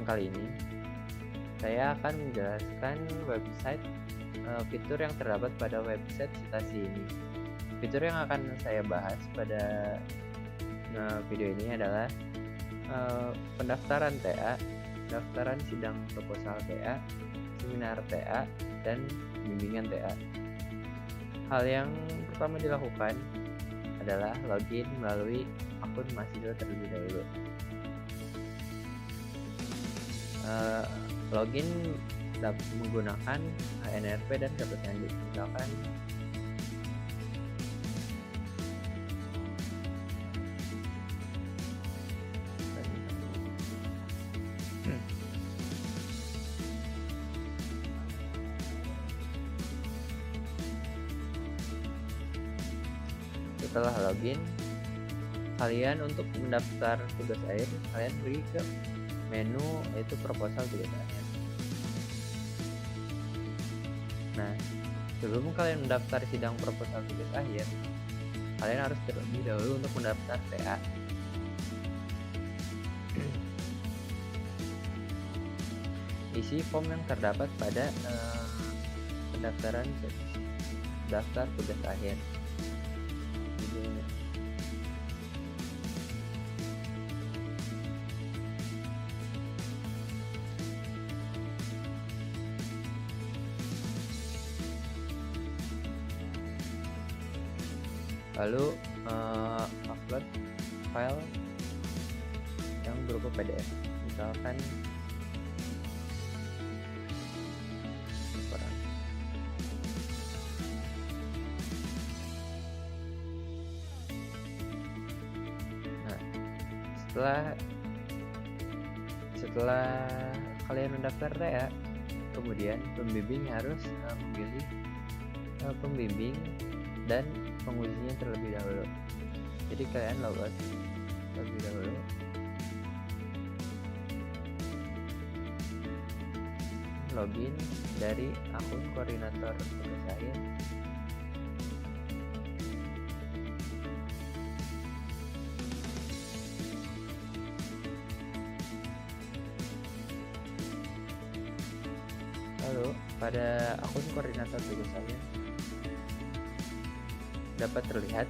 kali ini saya akan menjelaskan website fitur yang terdapat pada website Citasi ini. Fitur yang akan saya bahas pada video ini adalah pendaftaran TA, pendaftaran sidang proposal TA, seminar TA, dan bimbingan TA. Hal yang pertama dilakukan adalah login melalui akun mahasiswa terlebih dahulu. Login menggunakan NRP dan dapat sandi. Misalkan setelah login, kalian untuk mendaftar tugas akhir, kalian pergi ke menu yaitu proposal tugas akhir. Nah, sebelum kalian mendaftar sidang proposal tugas akhir, kalian harus terlebih dahulu untuk mendaftar TA. Isi form yang terdapat pada pendaftaran daftar tugas akhir. Lalu upload file yang berupa PDF, misalkan setelah kalian mendaftar TA, kemudian pembimbing harus memilih pembimbing dan pengujinya terlebih dahulu. Jadi kalian login terlebih dahulu. Login dari akun koordinator tugas akhir. Lalu pada akun koordinator tugas akhir dapat terlihat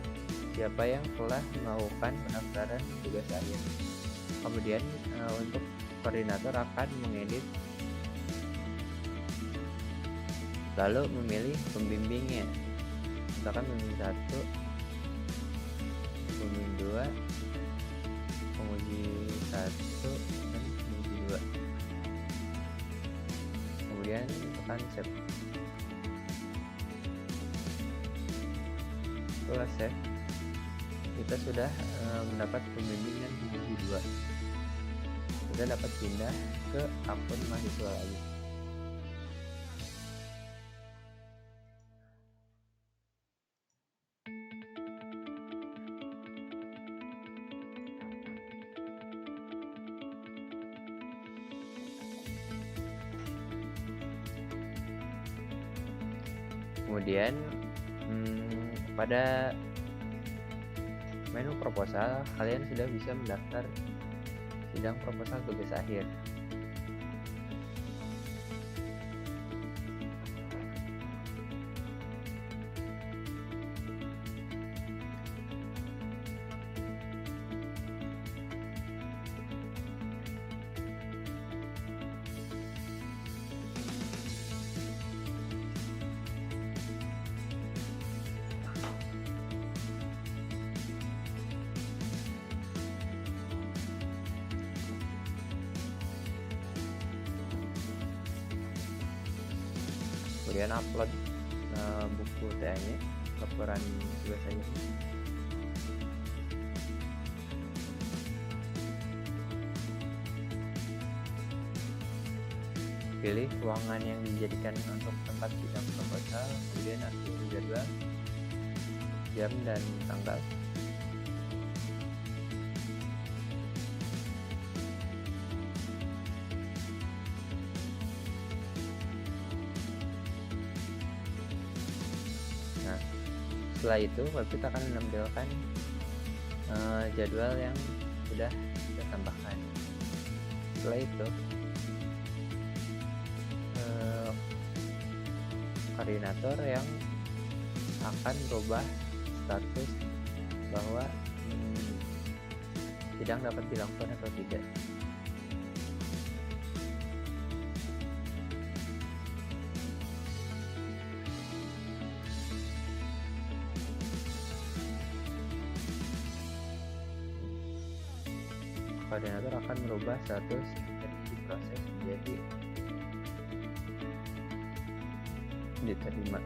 siapa yang telah melakukan pendaftaran tugas akhir. Kemudian untuk koordinator akan mengedit, lalu memilih pembimbingnya. Misalkan pembimbing 1, pembimbing 2, penguji 1, dan penguji 2. Kemudian tekan save. Setelah save, kita sudah mendapat pembimbing dan penguji 2. Kita dapat pindah ke akun mahasiswa lagi. Kemudian pada menu proposal, kalian sudah bisa mendaftar sidang proposal tugas akhir. Kemudian upload buku TA-nya, laporan tugas akhir. Pilih ruangan yang dijadikan untuk tempat sidang proposal, kemudian atur jadwal, jam dan tanggal. Nah, setelah itu website akan menampilkan jadwal yang sudah kita tambahkan. Setelah itu koordinator yang akan merubah status bahwa sidang dapat dilakukan atau tidak. Koordinator akan merubah status dari diproses menjadi diterima.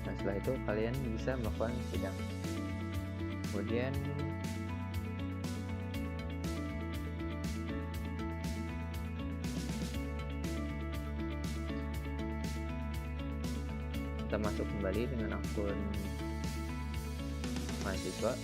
Nah, setelah itu kalian bisa melakukan sidang. Kemudian kita masuk kembali dengan akun mahasiswa.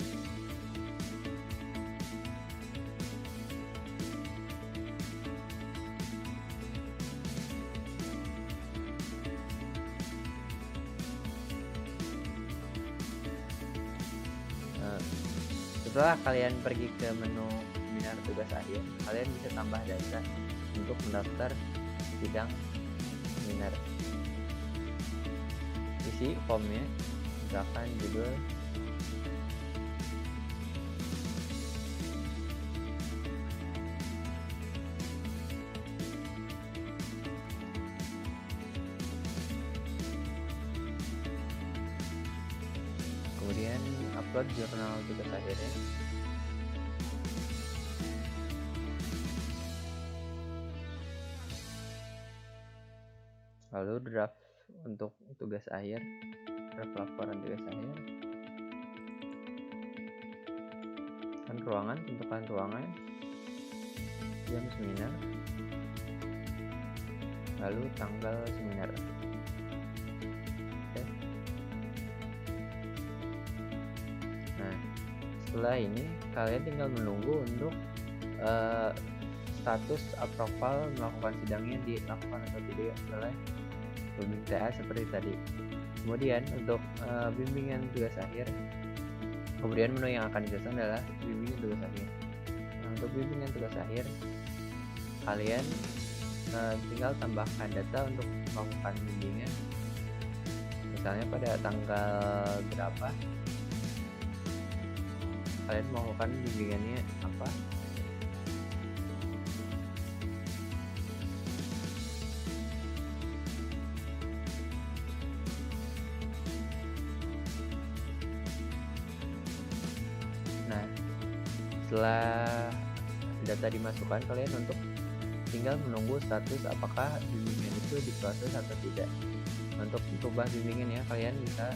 Setelah kalian pergi ke menu seminar tugas akhir, kalian bisa tambah data untuk mendaftar sidang seminar. Isi formnya, misalkan judul, kemudian upload jurnal tugas akhirnya. Lalu draft untuk tugas akhir, draft laporan tugas akhir. Dan ruangan, tentukan ruangan, jam seminar, lalu tanggal seminar. Oke. Nah, setelah ini kalian tinggal menunggu untuk status approval melakukan sidangnya dilakukan atau tidak oleh pembimbing TA seperti tadi. Kemudian untuk bimbingan tugas akhir, kemudian menu yang akan dijelaskan adalah bimbingan tugas akhir. Nah, untuk bimbingan tugas akhir, kalian tinggal tambahkan data untuk melakukan bimbingan. Misalnya pada tanggal berapa kalian melakukan bimbingannya apa. Nah, setelah data dimasukkan, kalian untuk tinggal menunggu status apakah bimbingan itu diproses atau tidak. Untuk mengubah bimbingan ya, kalian bisa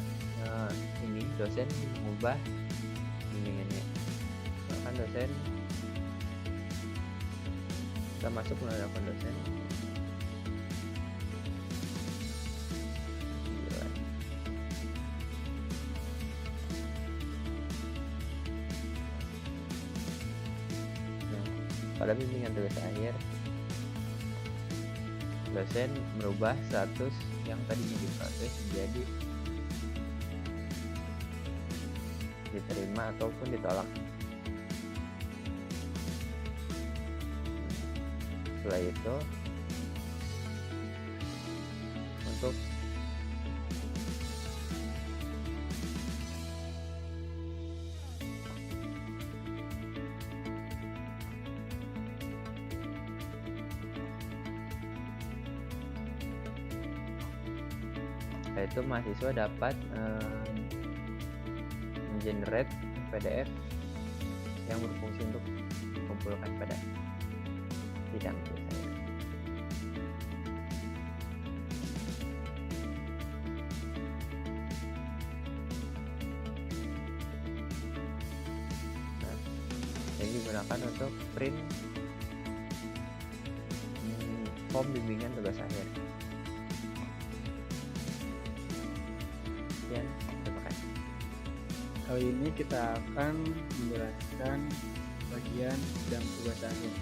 dosen mengubah bimbingannya. Misalkan dosen, kita masuk melalui akun dosen. Pada bimbingan tugas akhir, dosen merubah status yang tadinya diproses menjadi diterima ataupun ditolak. Setelah itu, untuk itu mahasiswa dapat mengenerate PDF yang berfungsi untuk dikumpulkan pada sidang biasanya. Nah, yang digunakan untuk print form bimbingan tugas akhir. Terima kasih. Kali ini kita akan menjelaskan bagian sidang tugas akhir.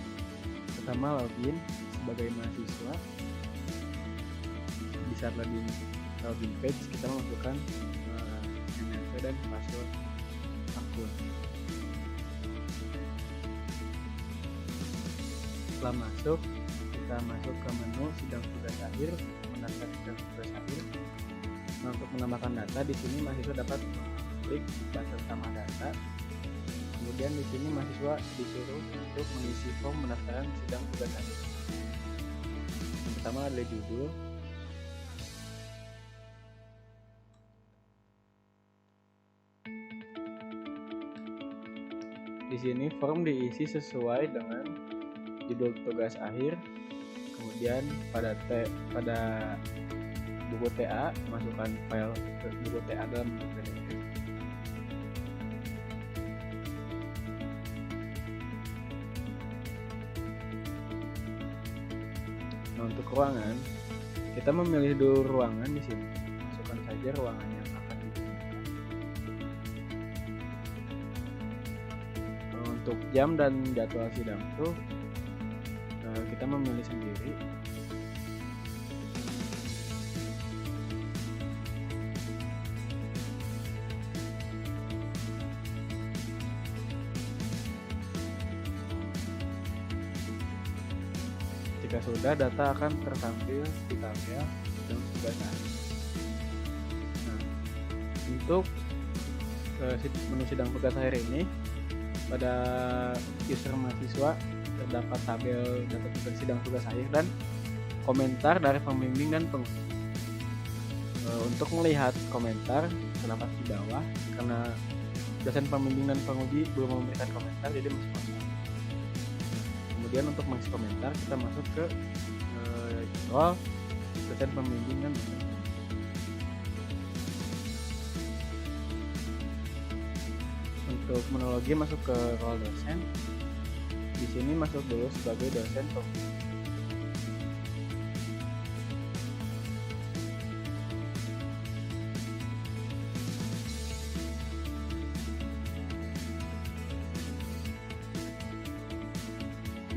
Pertama, login sebagai mahasiswa. Di saat login page, kita memasukkan NRP dan password akun. setelah masuk, kita masuk ke menu sidang tugas akhir, mendaftar sidang tugas akhir. Nah, untuk menambahkan data di sini mahasiswa dapat klik button tambah data. Kemudian di sini mahasiswa disuruh untuk mengisi form pendaftaran sidang tugas akhir. Yang pertama adalah judul. Di sini form diisi sesuai dengan judul tugas akhir. Kemudian pada buku TA, masukkan file buku TA dalam PDF. Nah, untuk ruangan, kita memilih dulu ruangan di sini. Masukkan saja ruangan yang akan digunakan. Untuk jam dan jadwal sidang itu kita memilih sendiri. Jika sudah, data akan tertampil di tabel sidang tugas akhir. Nah, untuk menu sidang tugas akhir ini, pada user mahasiswa terdapat tabel data tugas sidang tugas akhir dan komentar dari pembimbing dan penguji. Untuk melihat komentar terdapat di bawah, karena dosen pembimbing dan penguji belum memberikan komentar, jadi masih kosong. Kemudian untuk mengisi komentar, kita masuk ke role dosen pembimbing dan dosen penguji. Untuk monologi masuk ke role dosen. Di sini masuk dulu sebagai dosen pembimbing.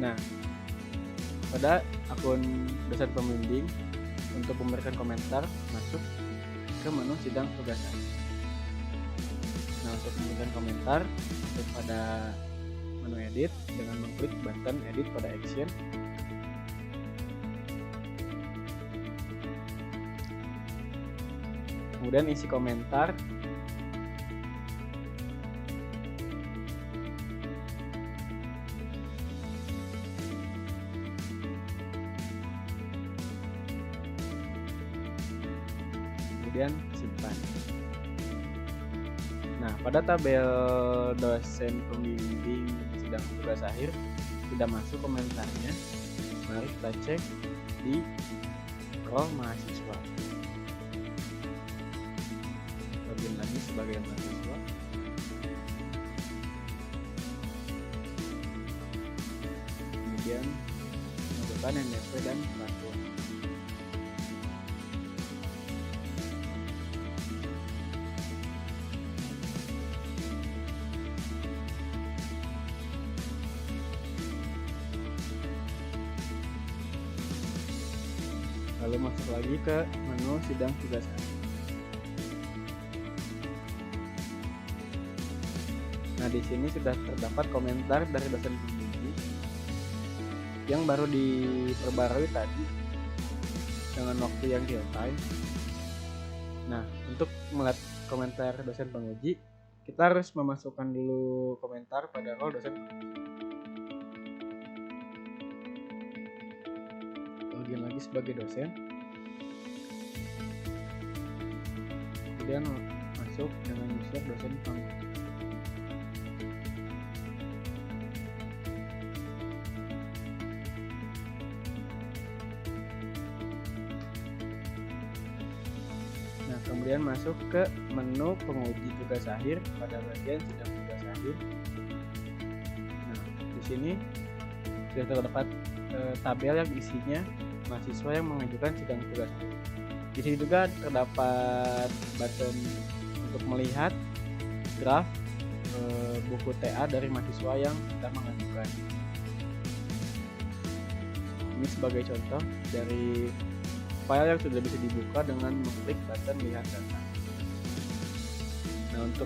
Nah, pada akun dosen pembimbing untuk memberikan komentar masuk ke menu sidang tugas akhir. Nah, untuk memberikan komentar masuk pada menu edit dengan mengklik button edit pada action. Kemudian isi komentar. Kemudian simpan. Nah, pada tabel dosen pembimbing sidang tugas akhir tidak masuk komentarnya. Mari kita cek di role mahasiswa. Login lagi sebagai mahasiswa. Kemudian masukkan NDP dan peraturan. Lalu masuk lagi ke menu sidang tugas akhir. Nah, di sini sudah terdapat komentar dari dosen pembimbing yang baru diperbarui tadi dengan waktu yang real time. Nah, untuk melihat komentar dosen penguji, kita harus memasukkan dulu komentar pada role dosen penguji. Login lagi sebagai dosen, kemudian masuk dengan user dosen penguji. Nah, kemudian masuk ke menu penguji tugas akhir pada bagian sidang tugas akhir. Nah, di sini sudah terdapat tabel yang isinya mahasiswa yang mengajukan sidang tugas akhir. Di sini juga terdapat button untuk melihat graf buku TA dari mahasiswa yang sudah mengajukan. Ini sebagai contoh dari file yang sudah bisa dibuka dengan mengklik button lihat data. Nah, untuk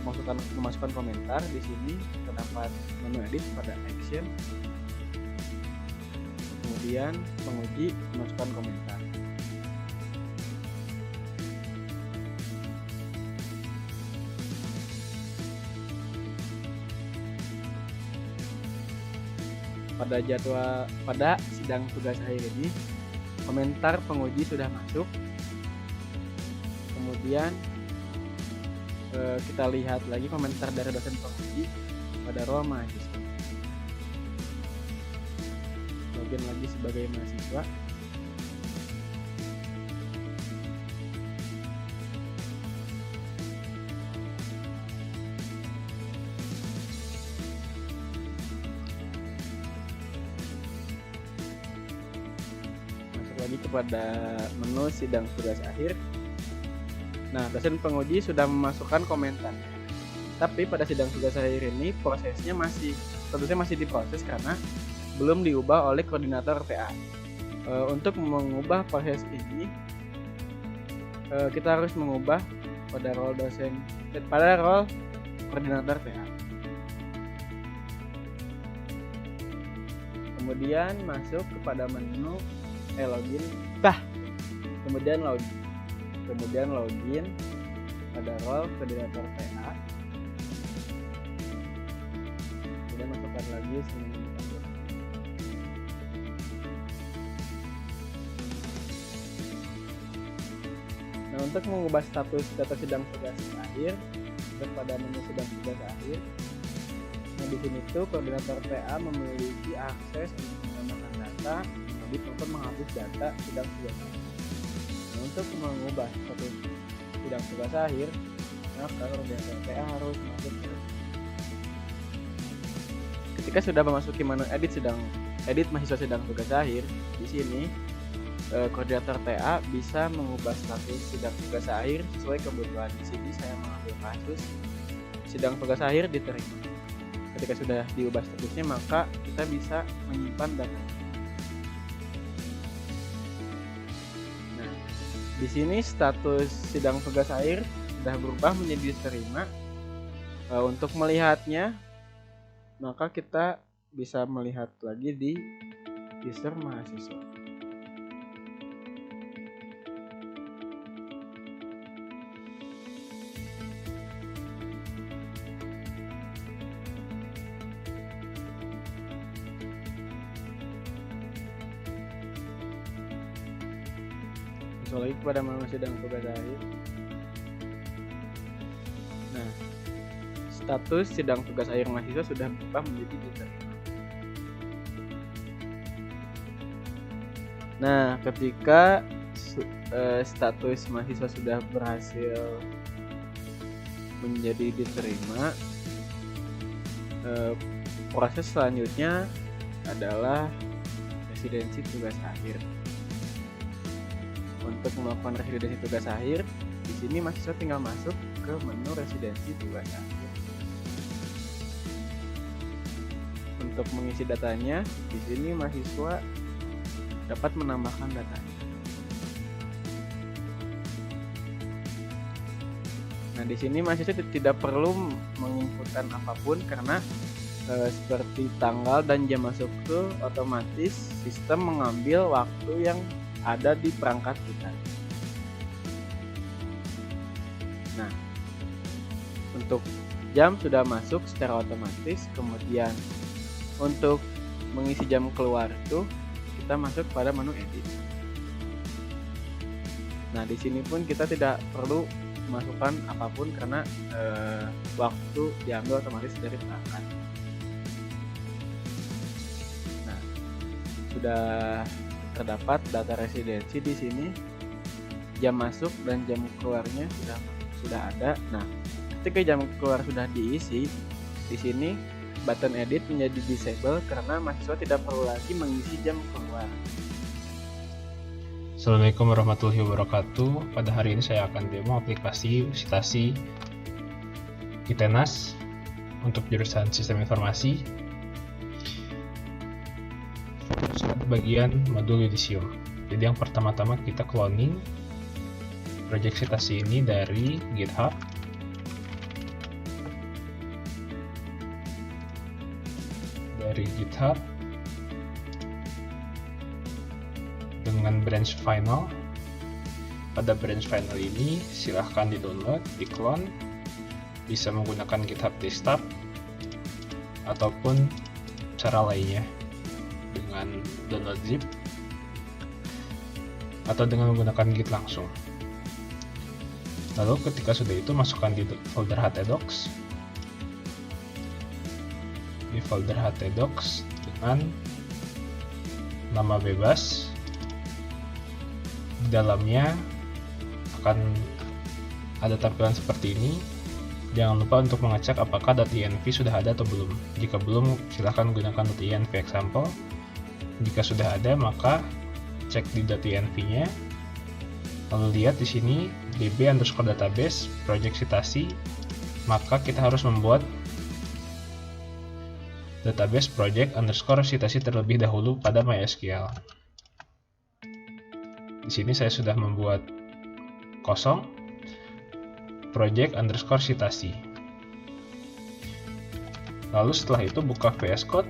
memasukkan komentar di sini terdapat menu edit pada action. kemudian penguji memasukkan komentar. Pada sidang tugas akhir ini, komentar penguji sudah masuk. Kemudian kita lihat lagi komentar dari dosen penguji pada role mahasiswa. Login lagi sebagai mahasiswa. Lagi kepada menu sidang tugas akhir. Nah, dosen penguji sudah memasukkan komentar. Tapi pada sidang tugas akhir ini prosesnya tentunya masih diproses karena belum diubah oleh koordinator TA. Untuk mengubah proses ini, kita harus mengubah pada role koordinator TA. Kemudian masuk kepada menu login, kemudian login pada role koordinator TA, kemudian masukkan lagi semua. Nah, untuk mengubah status data sidang tugas akhir kepada menu sidang tugas akhir, nah di sini tuh koordinator TA memiliki akses untuk menambahkan data, maupun menghapus data sidang tugas akhir. Nah, untuk mengubah status sidang tugas akhir, maka koordinator TA harus masuk ketika sudah memasuki menu edit mahasiswa sidang tugas akhir. Di sini koordinator TA bisa mengubah status sidang tugas akhir sesuai kebutuhan. Di sini saya mengambil kasus sidang tugas akhir diterima. Ketika sudah diubah statusnya, maka kita bisa menyimpan data. Di sini status sidang tugas akhir sudah berubah menjadi diterima. Untuk melihatnya, maka kita bisa melihat lagi di user mahasiswa. Lagi kepada menu sidang tugas akhir. Nah, status sidang tugas akhir mahasiswa sudah berubah menjadi diterima. Nah, ketika status mahasiswa sudah berhasil menjadi diterima, proses selanjutnya adalah residensi tugas akhir. Untuk melakukan residensi tugas akhir, di sini mahasiswa tinggal masuk ke menu residensi tugas akhir. Untuk mengisi datanya, di sini mahasiswa dapat menambahkan datanya. Nah, di sini mahasiswa tidak perlu menginputkan apapun karena seperti tanggal dan jam masuk itu otomatis sistem mengambil waktu yang ada di perangkat kita. Nah, untuk jam sudah masuk secara otomatis. Kemudian untuk mengisi jam keluar itu kita masuk pada menu edit. Nah, di sini pun kita tidak perlu masukkan apapun karena waktu diambil otomatis dari perangkat. Nah, sudah terdapat data residensi di sini, jam masuk dan jam keluarnya sudah ada. Nah, ketika jam keluar sudah diisi, di sini button edit menjadi disable karena mahasiswa tidak perlu lagi mengisi jam keluar. Assalamualaikum warahmatullahi wabarakatuh. Pada hari ini saya akan demo aplikasi Citasi ITENAS untuk jurusan Sistem Informasi. Bagian modul Yudisium. Jadi yang pertama-tama kita cloning project Citasi ini dari GitHub. dengan branch final. Pada branch final ini silahkan di-download, di-clone, bisa menggunakan GitHub Desktop ataupun cara lainnya dengan download zip atau dengan menggunakan Git langsung. Lalu ketika sudah itu, masukkan di folder htdocs. Di folder htdocs dengan nama bebas. Di dalamnya akan ada tampilan seperti ini. Jangan lupa untuk mengecek apakah .env sudah ada atau belum. Jika belum, silahkan gunakan .env example. Jika sudah ada, maka cek di .env-nya. Lalu lihat di sini db_database project citasi. Maka kita harus membuat database project_citasi terlebih dahulu pada MySQL. Di sini saya sudah membuat kosong project_citasi. Lalu setelah itu buka VS Code,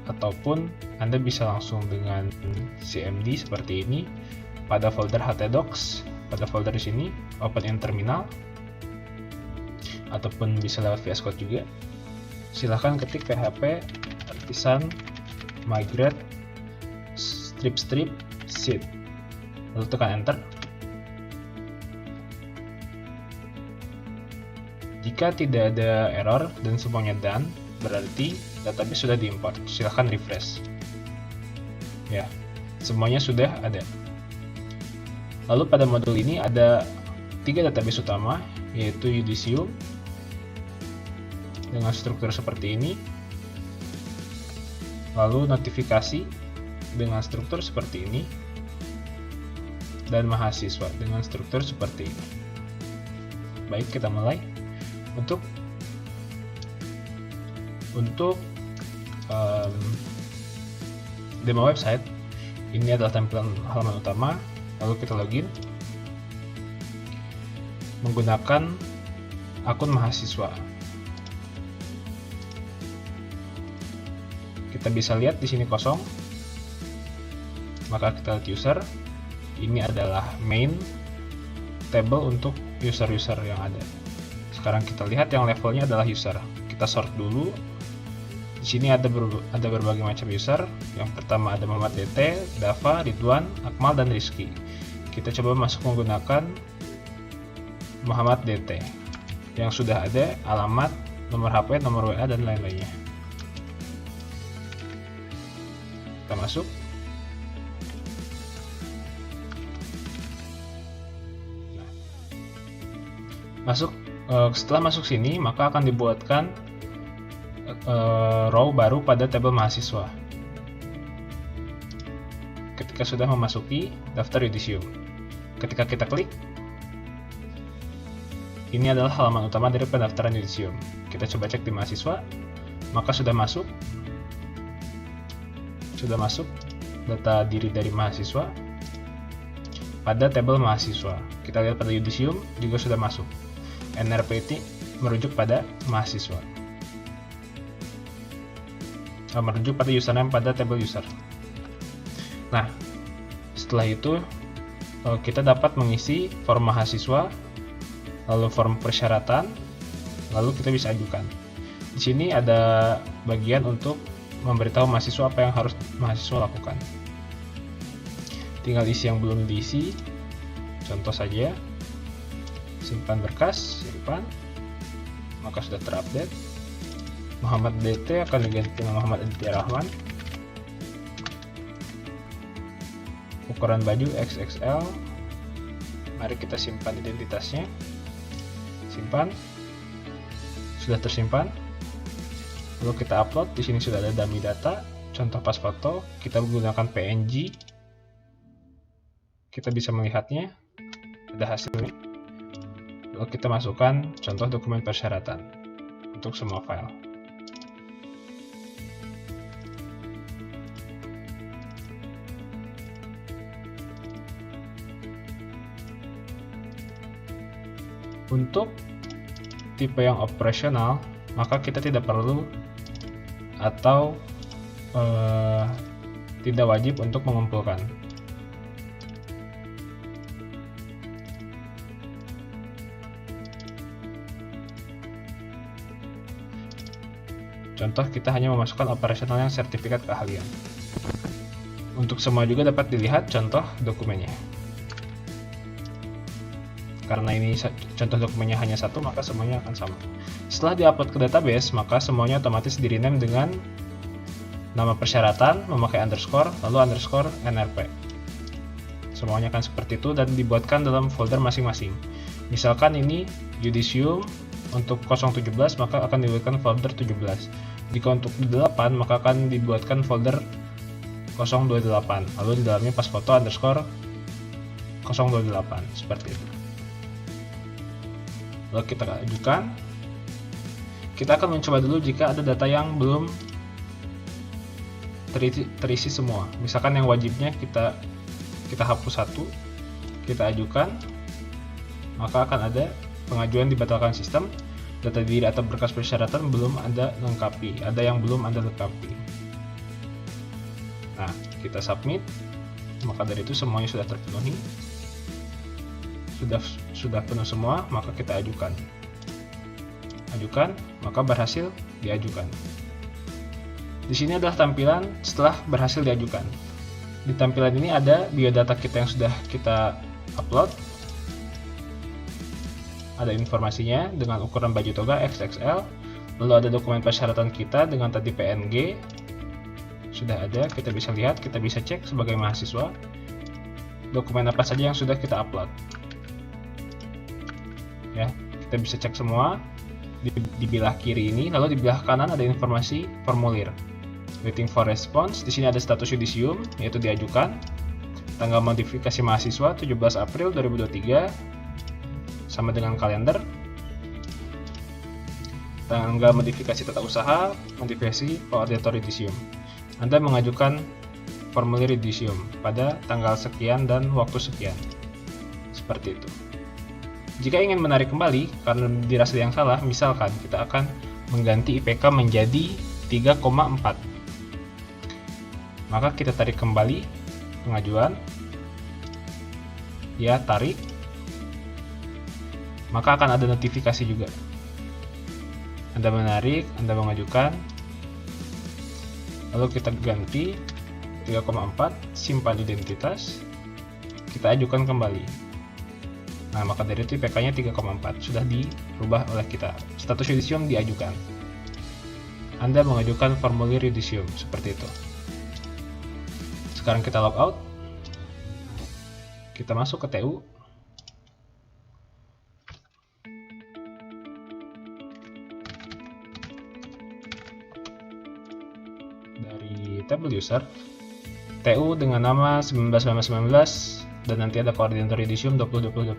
ataupun Anda bisa langsung dengan cmd seperti ini pada folder htdocs. Pada folder di sini open in terminal, ataupun bisa lewat VS Code juga. Silahkan ketik php artisan migrate strip seed, lalu tekan enter. Jika tidak ada error dan semuanya done, berarti database sudah diimport. Silahkan refresh. Ya, semuanya sudah ada. Lalu pada modul ini ada 3 database utama, yaitu Udisium dengan struktur seperti ini, lalu notifikasi dengan struktur seperti ini, dan mahasiswa dengan struktur seperti ini. Baik, kita mulai. Untuk demo website, ini adalah tampilan halaman utama. Lalu kita login menggunakan akun mahasiswa. Kita bisa lihat di sini kosong. Maka kita lihat user. Ini adalah main table untuk user-user yang ada. Sekarang kita lihat yang levelnya adalah user. Kita sort dulu. Di sini ada berbagai macam user. Yang pertama ada Muhammad DT, Dava, Ridwan, Akmal, dan Rizky. Kita coba masuk menggunakan Muhammad DT. Yang sudah ada alamat, nomor HP, nomor WA, dan lain-lainnya. Kita masuk. Setelah masuk sini, maka akan dibuatkan row baru pada tabel mahasiswa. Ketika sudah memasuki daftar Udisium, ketika kita klik, ini adalah halaman utama dari pendaftaran Udisium. Kita coba cek di mahasiswa, maka sudah masuk data diri dari mahasiswa pada tabel mahasiswa. Kita lihat pada Udisium juga sudah masuk. NRPT merujuk pada mahasiswa, merujuk pada username pada tabel user. Nah, setelah itu kita dapat mengisi form mahasiswa, lalu form persyaratan, lalu kita bisa ajukan. Di sini ada bagian untuk memberitahu mahasiswa apa yang harus mahasiswa lakukan. Tinggal isi yang belum diisi. Contoh saja, simpan berkas, simpan, maka sudah terupdate. Muhammad DT akan diganti dengan Muhammad Aditya Rahman. Ukuran baju XXL. Mari kita simpan identitasnya. Simpan. Sudah tersimpan. Lalu kita upload. Di sini sudah ada dummy data. Contoh pas foto. Kita menggunakan PNG. Kita bisa melihatnya. Ada hasilnya. Lalu kita masukkan contoh dokumen persyaratan untuk semua file. Untuk tipe yang operasional, maka kita tidak perlu atau tidak wajib untuk mengumpulkan. Contoh, kita hanya memasukkan operasional yang sertifikat keahlian. Untuk semua juga dapat dilihat contoh dokumennya. Karena ini contoh dokumennya hanya satu, maka semuanya akan sama. Setelah diupload ke database, maka semuanya otomatis di-rename dengan nama persyaratan, memakai underscore, lalu underscore NRP. Semuanya akan seperti itu dan dibuatkan dalam folder masing-masing. Misalkan ini Yudisium untuk 017, maka akan dibuatkan folder 17. Jika untuk 8, maka akan dibuatkan folder 028. Lalu di dalamnya pas foto underscore 028, seperti itu. Lalu kita ajukan. Kita akan mencoba dulu jika ada data yang belum terisi semua. Misalkan yang wajibnya kita hapus satu, kita ajukan, maka akan ada pengajuan dibatalkan sistem, data diri atau berkas persyaratan belum Anda lengkapi, ada yang belum Anda lengkapi. Nah, kita submit, maka dari itu semuanya sudah terpenuhi. Sudah penuh semua, maka kita ajukan. Ajukan, maka berhasil diajukan. Di sini adalah tampilan setelah berhasil diajukan. Di tampilan ini ada biodata kita yang sudah kita upload. Ada informasinya dengan ukuran baju toga XXL. Lalu ada dokumen persyaratan kita dengan tadi PNG. Sudah ada, kita bisa lihat, kita bisa cek sebagai mahasiswa. Dokumen apa saja yang sudah kita upload. Ya, kita bisa cek semua. Di belah kiri ini, lalu di belah kanan ada informasi formulir. Waiting for response, di sini ada status Yudisium, yaitu diajukan. Tanggal modifikasi mahasiswa 17 April 2023, sama dengan kalender. Tanggal modifikasi tata usaha, modifikasi koordinator Yudisium. Anda mengajukan formulir Yudisium pada tanggal sekian dan waktu sekian. Seperti itu. Jika ingin menarik kembali, karena dirasa yang salah, misalkan kita akan mengganti IPK menjadi 3,4. Maka kita tarik kembali pengajuan, ya tarik, maka akan ada notifikasi juga. Anda menarik, Anda mengajukan, lalu kita ganti 3,4, simpan identitas, kita ajukan kembali. Nah, maka dari itu IPK-nya 3,4 sudah dirubah oleh kita. Status Yudisium diajukan. Anda mengajukan formulir Yudisium seperti itu. Sekarang kita logout. Kita masuk ke TU. Dari tabel user, TU dengan nama 1919 dan nanti ada koordinator Yudisium 2020.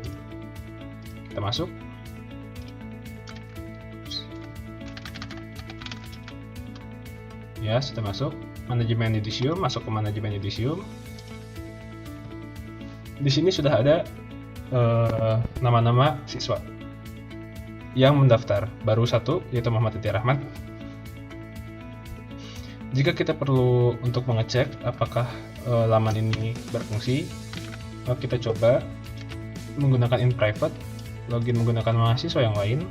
Kita masuk. Ya, sudah masuk. Manajemen Yudisium, masuk ke manajemen Yudisium. Di sini sudah ada nama-nama siswa yang mendaftar. Baru satu, yaitu Muhammad Titi Rahmat. Jika kita perlu untuk mengecek apakah laman ini berfungsi, kita coba menggunakan in private, login menggunakan mahasiswa yang lain.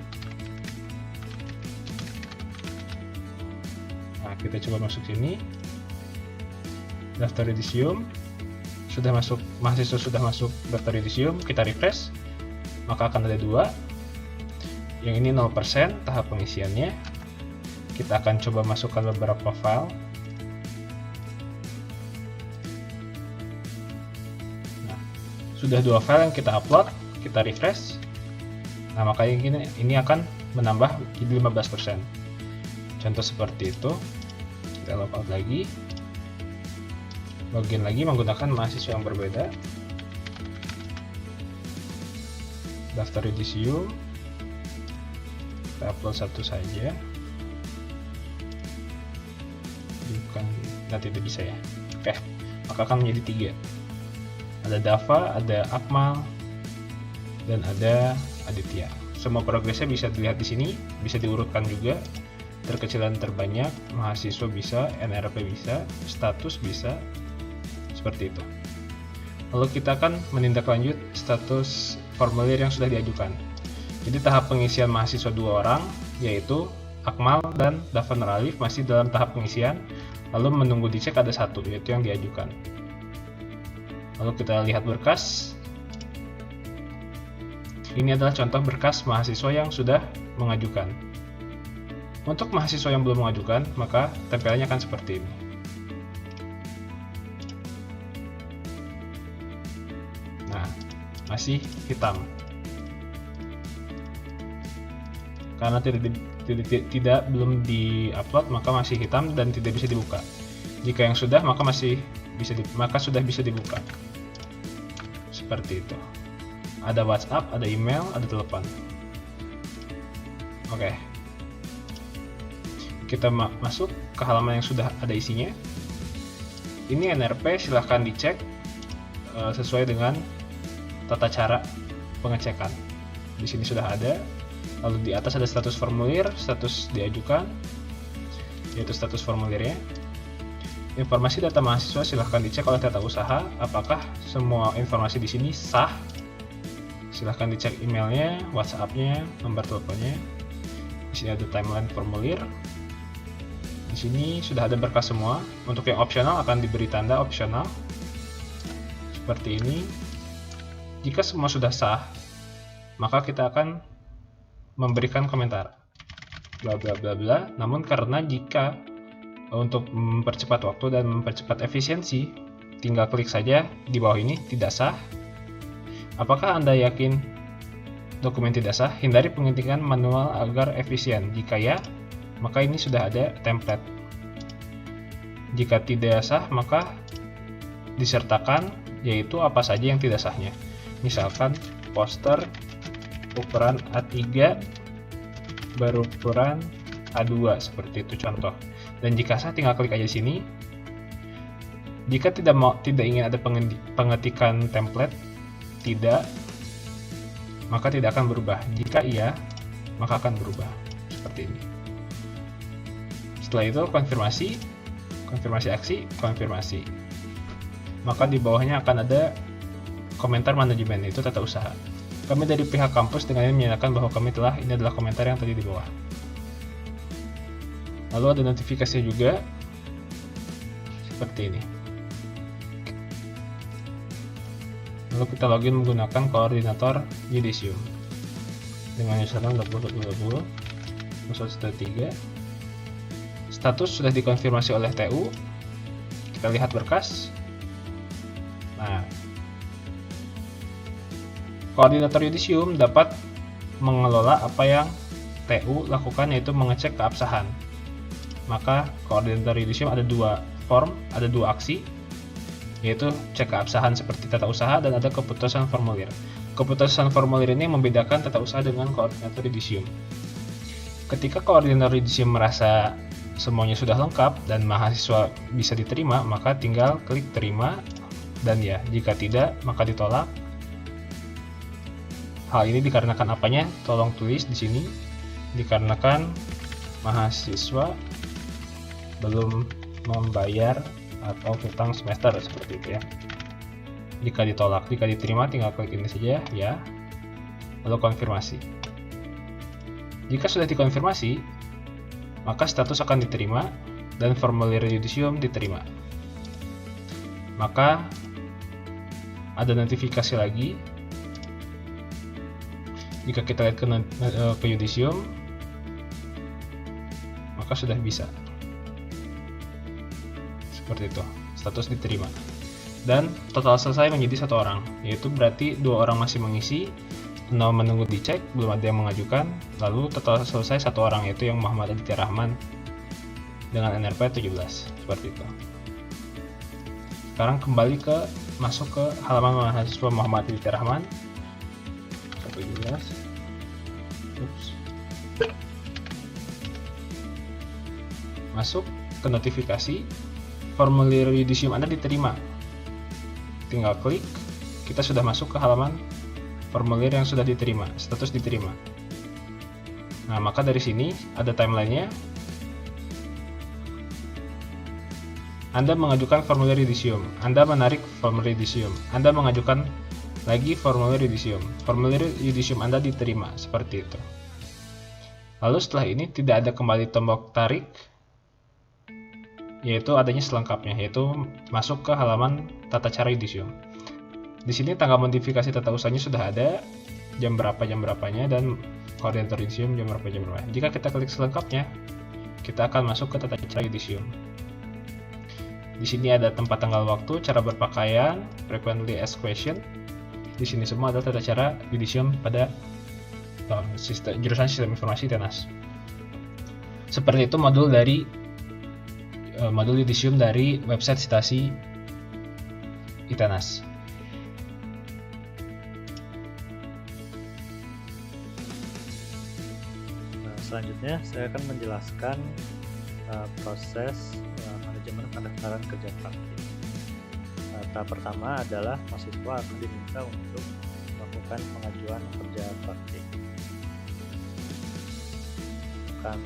Nah, kita coba masuk sini. Daftar Yudisium, sudah masuk, mahasiswa sudah masuk daftar Yudisium, kita refresh, maka akan ada dua. Yang ini 0% tahap pengisiannya. Kita akan coba masukkan beberapa file. Nah, sudah dua file yang kita upload, kita refresh. Nah, maka ini akan menambah jadi 15%. Contoh seperti itu. Kita logout lagi. Login lagi menggunakan mahasiswa yang berbeda. Daftar Yudisium, kita upload satu saja. Bukan, tidak bisa ya. Oke, maka akan menjadi 3. Ada Dava, ada Akmal, dan ada Aditya. Semua progresnya bisa dilihat di sini, bisa diurutkan juga. Terkecil dan terbanyak, mahasiswa bisa, NRP bisa, status bisa. Seperti itu. Lalu kita akan menindaklanjut status formulir yang sudah diajukan. Jadi tahap pengisian mahasiswa 2 orang, yaitu Akmal dan Dava Nuralif masih dalam tahap pengisian, lalu menunggu dicek ada 1, yaitu yang diajukan. Lalu kita lihat berkas. Ini adalah contoh berkas mahasiswa yang sudah mengajukan. Untuk mahasiswa yang belum mengajukan, maka tampilannya akan seperti ini. Nah, masih hitam. Karena belum di-upload, maka masih hitam dan tidak bisa dibuka. Jika yang sudah, maka sudah bisa dibuka. Seperti itu. Ada WhatsApp, ada email, ada telepon. Oke. Kita masuk ke halaman yang sudah ada isinya. Ini NRP, silahkan dicek sesuai dengan tata cara pengecekan. Di sini sudah ada. Lalu di atas ada status formulir, status diajukan, yaitu status formulirnya. Informasi data mahasiswa silahkan dicek oleh tata usaha apakah semua informasi di sini sah. Silahkan dicek emailnya, WhatsApp-nya, nomor teleponnya. Di sini ada timeline formulir. Di sini sudah ada berkas semua. Untuk yang opsional akan diberi tanda opsional seperti ini. Jika semua sudah sah, maka kita akan memberikan komentar bla bla bla bla. Namun karena jika untuk mempercepat waktu dan mempercepat efisiensi, tinggal klik saja di bawah ini tidak sah. Apakah Anda yakin dokumen tidak sah? Hindari pengetikan manual agar efisien. Jika ya, maka ini sudah ada template. Jika tidak sah, maka disertakan yaitu apa saja yang tidak sahnya. Misalkan poster ukuran A3 berukuran A2, seperti itu contoh. Dan jika sah, tinggal klik aja sini. Jika tidak ingin ada pengetikan template, tidak, maka tidak akan berubah. Jika iya, maka akan berubah seperti ini. Setelah itu konfirmasi aksi, konfirmasi. Maka di bawahnya akan ada komentar manajemen, itu tata usaha. Kami dari pihak kampus dengan ini menyatakan bahwa ini adalah komentar yang tadi di bawah. Lalu ada notifikasi juga seperti ini. Lalu kita login menggunakan koordinator Yudisium dengan username 2020 3. Status sudah dikonfirmasi oleh TU. Kita lihat berkas. Nah, koordinator Yudisium dapat mengelola apa yang TU lakukan, yaitu mengecek keabsahan. Maka koordinator Yudisium ada 2 form, ada 2 aksi, yaitu cek keabsahan seperti tata usaha dan ada keputusan formulir. Keputusan formulir ini membedakan tata usaha dengan koordinator Yudisium. Ketika koordinator Yudisium merasa semuanya sudah lengkap dan mahasiswa bisa diterima, maka tinggal klik terima dan ya. Jika tidak, maka ditolak. Hal ini dikarenakan apanya? Tolong tulis di sini. Dikarenakan mahasiswa belum membayar atau hutang semester, seperti itu ya. Jika ditolak, jika diterima tinggal klik ini saja ya. Lalu konfirmasi. Jika sudah dikonfirmasi, maka status akan diterima dan formulir Yudisium diterima. Maka ada notifikasi lagi. Jika kita lihat ke Yudisium, maka sudah bisa. Seperti itu, status diterima. Dan total selesai menjadi 1 orang, yaitu berarti 2 orang masih mengisi, 0 menunggu dicek, belum ada yang mengajukan. Lalu total selesai 1 orang, yaitu yang Muhammad Aditya Rahman dengan NRP 17, seperti itu. Sekarang kembali masuk ke halaman mahasiswa Muhammad Aditya Rahman 17. Masuk ke notifikasi, formulir Yudisium Anda diterima. Tinggal klik, kita sudah masuk ke halaman formulir yang sudah diterima, status diterima. Nah, maka dari sini ada timelinenya. Anda mengajukan formulir Yudisium, Anda menarik formulir Yudisium, Anda mengajukan lagi formulir Yudisium. Formulir Yudisium Anda diterima, seperti itu. Lalu setelah ini tidak ada kembali tombol tarik, yaitu adanya selengkapnya, yaitu masuk ke halaman tata cara Udisium. Di sini tanggal modifikasi tata usahanya sudah ada, jam berapanya, dan koordinator Udisium jam berapa. Jika kita klik selengkapnya, kita akan masuk ke tata cara Udisium. Di sini ada tempat, tanggal, waktu, cara berpakaian, frequently asked question. Di sini semua adalah tata cara Udisium pada jurusan Sistem Informasi ITENAS. Seperti itu modul Udisium dari website Citasi ITENAS. Selanjutnya saya akan menjelaskan proses manajemen pendaftaran kerja praktik. Tahap pertama adalah mahasiswa akan diminta untuk melakukan pengajuan kerja praktik. Tekan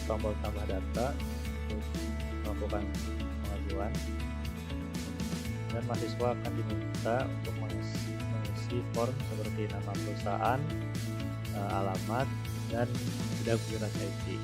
tombol tambah data untuk melakukan pengajuan, dan mahasiswa akan diminta untuk mengisi form seperti nama perusahaan, alamat, dan identitas IT.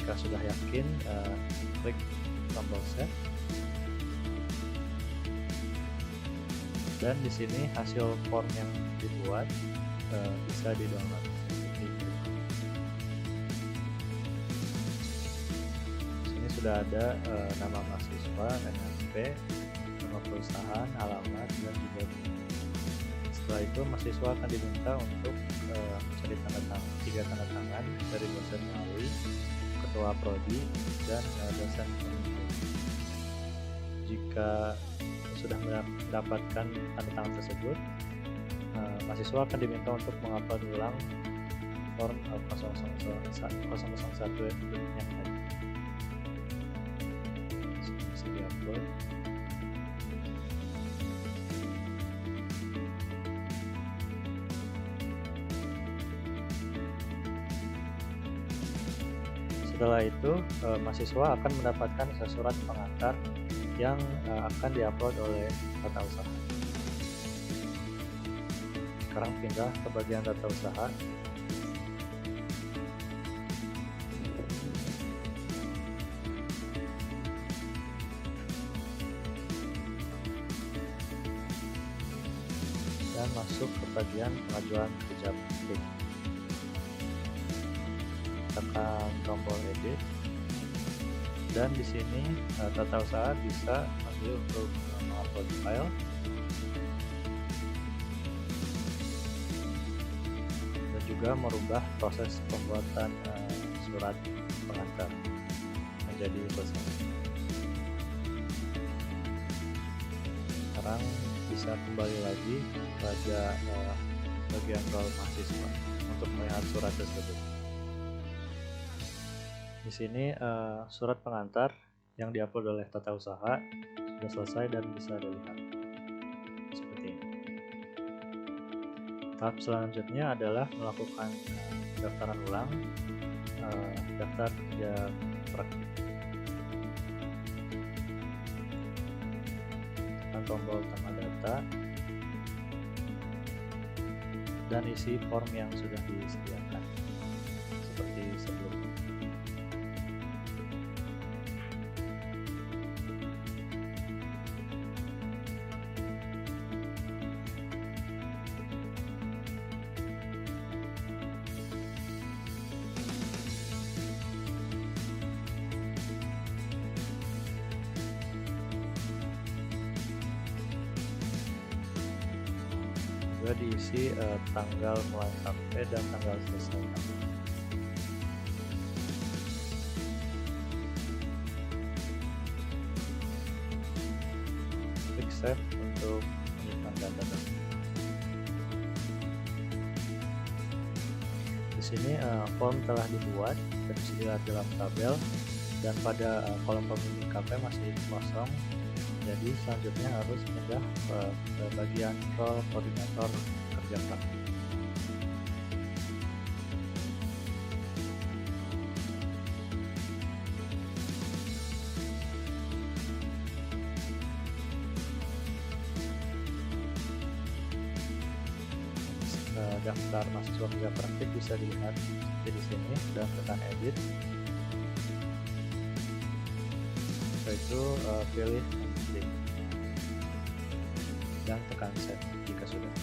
Jika sudah yakin, klik tombol save. Dan di sini hasil form yang dibuat bisa di-download. Di sini sudah ada nama mahasiswa, NNP, nama perusahaan, alamat, dan juga setelah itu mahasiswa akan diminta untuk mencari tiga tanda tangan dari dosen melalui ketua prodi dan dosen pembimbing. Jika sudah mendapatkan tanda tangan tersebut, mahasiswa akan diminta untuk mengupload ulang form 001 yang tadi. Bisa diupload. Setelah itu, mahasiswa akan mendapatkan surat pengantar yang akan diupload oleh tata usaha. Sekarang pindah ke bagian tata usaha. Dan masuk ke bagian pengajuan kerja praktik. Tekan tombol edit, dan di sini tata usaha bisa ambil untuk mengupload file dan juga merubah proses pembuatan surat pengantar menjadi selesai. Sekarang bisa kembali lagi pada bagian role mahasiswa untuk melihat surat tersebut. Di sini surat pengantar yang diupload oleh tata usaha sudah selesai dan bisa dilihat seperti ini. Tahap selanjutnya adalah melakukan pendaftaran ulang, daftar kerja praktik. Tekan tombol tambah data dan isi form yang sudah disediakan seperti sebelumnya. Juga diisi tanggal mulai KP dan tanggal selesai KP. Klik save untuk menyimpan data tersebut. Di sini form telah dibuat dan bisa dilihat dalam tabel, dan pada kolom pemilih KP masih kosong. Jadi selanjutnya harus pindah ke bagian role koordinator kerja praktik. daftar mahasiswa kerja praktik bisa dilihat di sini dan tekan edit. Setelah itu pilih link dan tekan save jika sudah.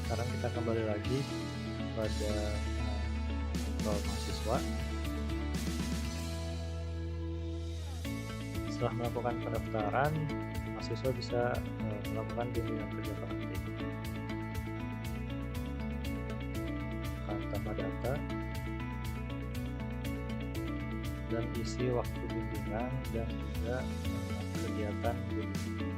Sekarang kita kembali lagi pada role mahasiswa. Setelah melakukan pendaftaran, mahasiswa bisa melakukan bimbingan kerja praktik. Akan tambah data dan isi waktu bimbingan dan juga kegiatan bimbingan.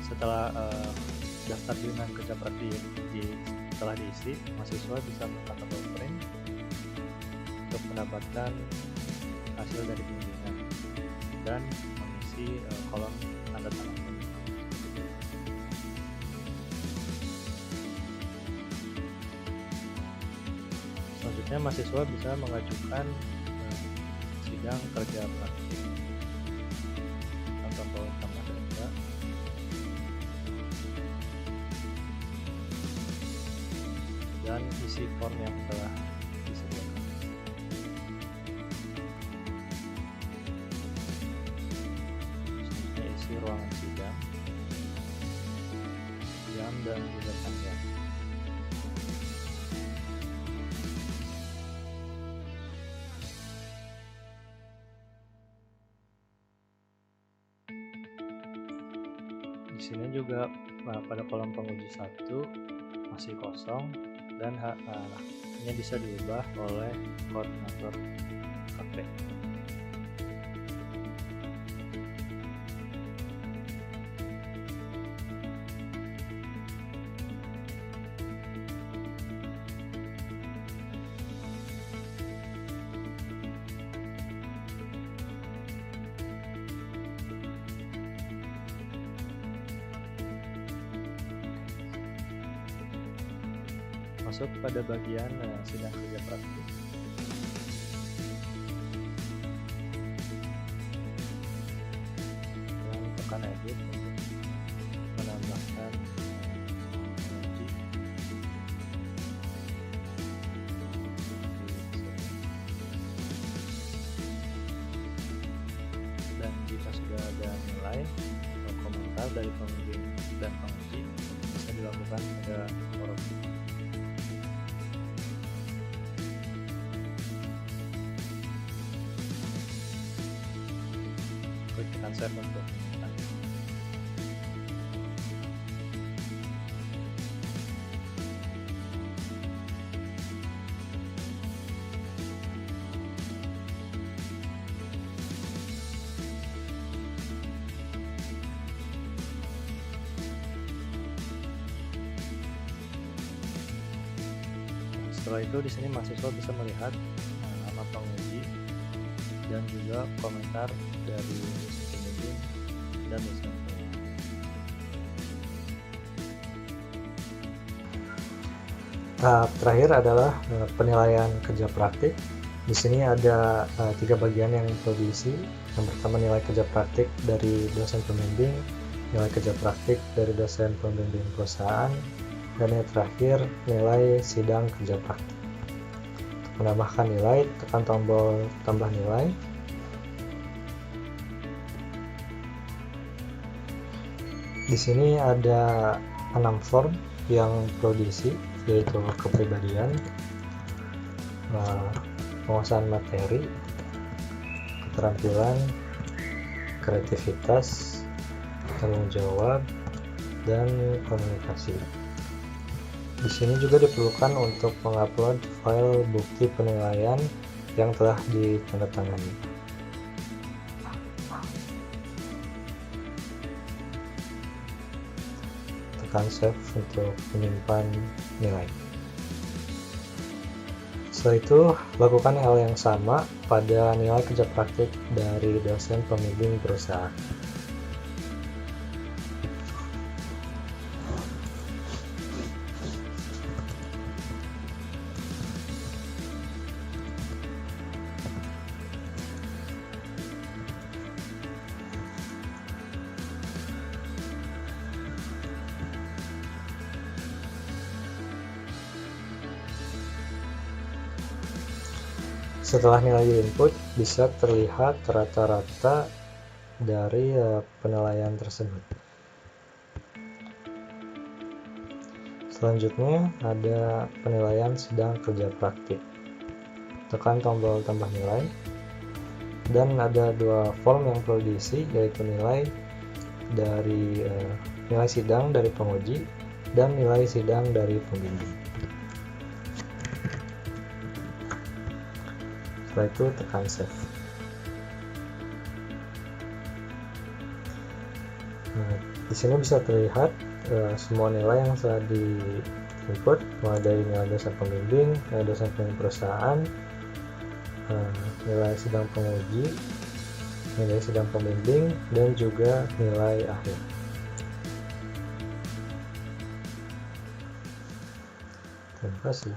Setelah daftar bimbingan kerja praktik telah diisi, mahasiswa bisa menekan tombol print untuk mendapatkan hasil dari bimbingan dan mengisi kolom tanda tangan. Selanjutnya mahasiswa bisa mengajukan sidang kerja praktik atau tambah data. Dan isi form yang telah disediakan. Selanjutnya isi ruangan sidang, jam dan juga tanggal. Di sini juga pada kolom penguji 1 masih kosong dan ini bisa diubah oleh koordinator KP. Masuk pada bagian sidang kerja praktik. Dan tekan edit untuk menambahkan emoji. Dan jika sudah ada nilai atau komentar dari pembimbing dan penguji, bisa dilakukan pada forum. Klik tekan save untuk menyimpan. Setelah itu di sini mahasiswa bisa melihat nama penguji dan juga komentar dari pembimbing dan dosen. Tahap terakhir adalah penilaian kerja praktik. Di sini ada 3 bagian yang perlu diisi. Yang pertama nilai kerja praktik dari dosen pembimbing, nilai kerja praktik dari dosen pembimbing perusahaan, dan yang terakhir nilai sidang kerja praktik. Untuk menambahkan nilai, tekan tombol tambah nilai. Di sini ada 6 form yang perlu diisi, yaitu kepribadian, penguasaan materi, keterampilan, kreativitas, tanggung jawab, dan komunikasi. Di sini juga diperlukan untuk mengupload file bukti penilaian yang telah ditandatangani. Tekan save untuk menyimpan nilai. Setelah itu, lakukan hal yang sama pada nilai kerja praktik dari dosen pembimbing perusahaan. Setelah nilai diinput, bisa terlihat rata-rata dari penilaian tersebut. Selanjutnya ada penilaian sidang kerja praktik. Tekan tombol tambah nilai, dan ada dua form yang perlu diisi, yaitu nilai sidang dari penguji dan nilai sidang dari pembimbing. Setelah itu tekan save. Nah, di sini bisa terlihat semua nilai yang sudah di input, mulai dari nilai dosen pembimbing, nilai dosen pembimbing perusahaan, nilai sidang penguji, nilai sidang pembimbing, dan juga nilai akhir. Terima kasih.